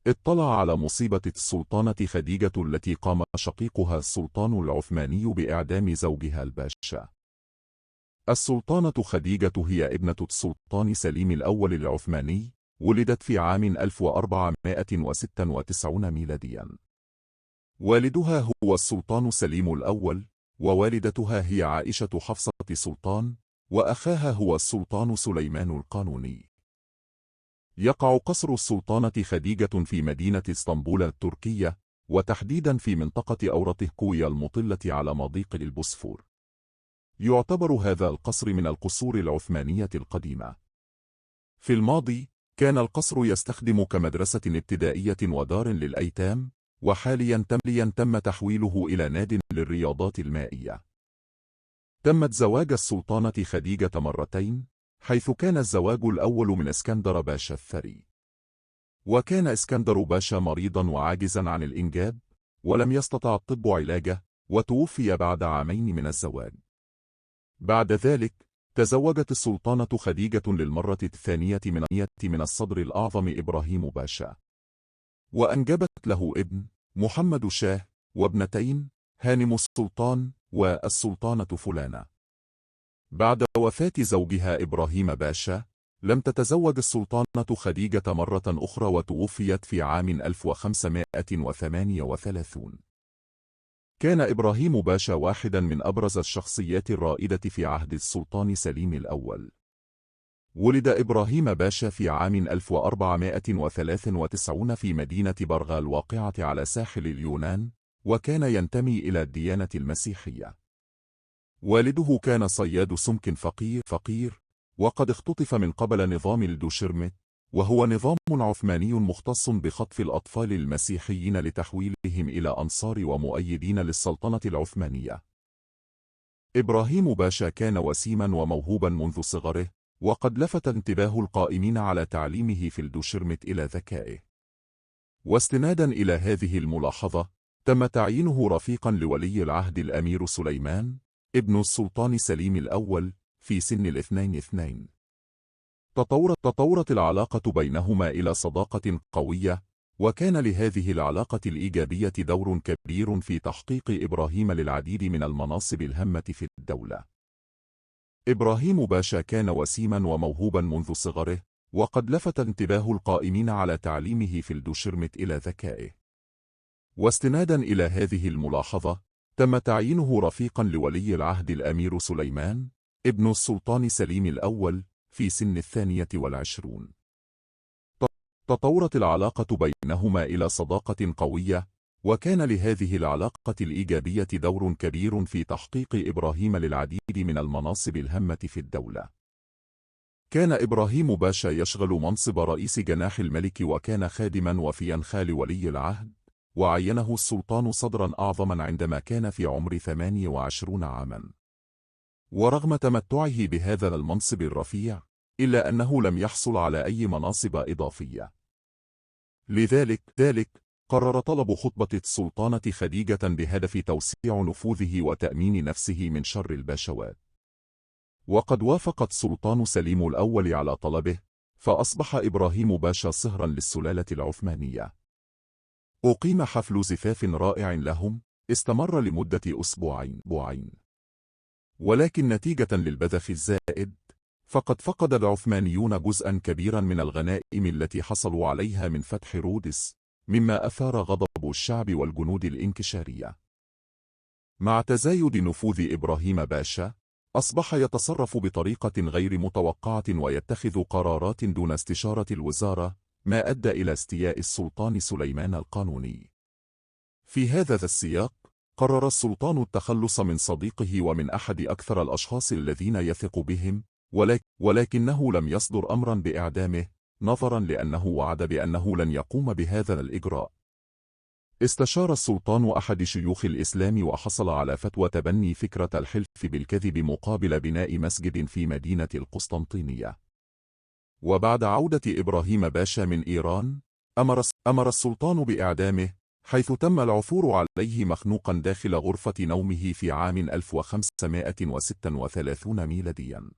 اطلع على مصيبة السلطانة خديجة التي قام شقيقها السلطان العثماني بإعدام زوجها الباشا. السلطانة خديجة هي ابنة السلطان سليم الأول العثماني، ولدت في عام 1496 ميلاديا. والدها هو السلطان سليم الأول، ووالدتها هي عائشة حفصة سلطان، وأخاها هو السلطان سليمان القانوني. يقع قصر السلطانة خديجة في مدينة اسطنبول التركية، وتحديدا في منطقة أورتهكويا المطلة على مضيق البوسفور. يعتبر هذا القصر من القصور العثمانية القديمة. في الماضي كان القصر يستخدم كمدرسة ابتدائية ودار للأيتام، وحاليا تم تحويله إلى ناد للرياضات المائية. تمت زواج السلطانة خديجة مرتين، حيث كان الزواج الأول من اسكندر باشا الثري. وكان اسكندر باشا مريضا وعاجزا عن الإنجاب، ولم يستطع الطب علاجه، وتوفي بعد عامين من الزواج. بعد ذلك تزوجت السلطانة خديجة للمرة الثانية من الصدر الأعظم إبراهيم باشا، وأنجبت له ابن محمد شاه، وابنتين هانم السلطان والسلطانة فلانة. بعد وفاة زوجها إبراهيم باشا لم تتزوج السلطانة خديجة مرة أخرى، وتوفيت في عام 1538. كان إبراهيم باشا واحدا من أبرز الشخصيات الرائدة في عهد السلطان سليم الأول. ولد إبراهيم باشا في عام 1493 في مدينة برغا الواقعة على ساحل اليونان، وكان ينتمي إلى الديانة المسيحية. والده كان صياد سمك فقير، وقد اختطف من قبل نظام الدوشرمت، وهو نظام عثماني مختص بخطف الأطفال المسيحيين لتحويلهم إلى أنصار ومؤيدين للسلطنة العثمانية. إبراهيم باشا كان وسيما وموهوبا منذ صغره، وقد لفت انتباه القائمين على تعليمه في الدوشرمت إلى ذكائه. واستنادا إلى هذه الملاحظة تم تعيينه رفيقا لولي العهد الأمير سليمان ابن السلطان سليم الأول في سن 22. تطورت العلاقة بينهما إلى صداقة قوية، وكان لهذه العلاقة الإيجابية دور كبير في تحقيق إبراهيم للعديد من المناصب الهامة في الدولة. إبراهيم باشا كان وسيما وموهوبا منذ صغره، وقد لفت انتباه القائمين على تعليمه في الدوشرمت إلى ذكائه. واستنادا إلى هذه الملاحظة تم تعيينه رفيقا لولي العهد الأمير سليمان ابن السلطان سليم الأول في سن 22. تطورت العلاقة بينهما إلى صداقة قوية، وكان لهذه العلاقة الإيجابية دور كبير في تحقيق إبراهيم للعديد من المناصب الهامة في الدولة. كان إبراهيم باشا يشغل منصب رئيس جناح الملك، وكان خادما وفيا خال ولي العهد، وعينه السلطان صدرا أعظما عندما كان في عمر 28 عاما. ورغم تمتعه بهذا المنصب الرفيع، إلا أنه لم يحصل على أي مناصب إضافية. لذلك قرر طلب خطبة السلطانة خديجة بهدف توسيع نفوذه وتأمين نفسه من شر الباشوات. وقد وافقت سلطان سليم الأول على طلبه، فأصبح إبراهيم باشا صهرا للسلالة العثمانية. أقيم حفل زفاف رائع لهم استمر لمدة أسبوعين، ولكن نتيجة للبذخ الزائد فقد فقد العثمانيون جزءا كبيرا من الغنائم التي حصلوا عليها من فتح رودس، مما أثار غضب الشعب والجنود الإنكشارية. مع تزايد نفوذ إبراهيم باشا أصبح يتصرف بطريقة غير متوقعة ويتخذ قرارات دون استشارة الوزارة، ما أدى إلى استياء السلطان سليمان القانوني. في هذا السياق قرر السلطان التخلص من صديقه ومن أحد أكثر الأشخاص الذين يثق بهم، ولكنه لم يصدر أمرا بإعدامه، نظرا لأنه وعد بأنه لن يقوم بهذا الإجراء. استشار السلطان أحد شيوخ الإسلام وحصل على فتوى تبني فكرة الحلف بالكذب مقابل بناء مسجد في مدينة القسطنطينية. وبعد عودة إبراهيم باشا من إيران أمر السلطان بإعدامه، حيث تم العثور عليه مخنوقا داخل غرفة نومه في عام 1536 ميلاديا.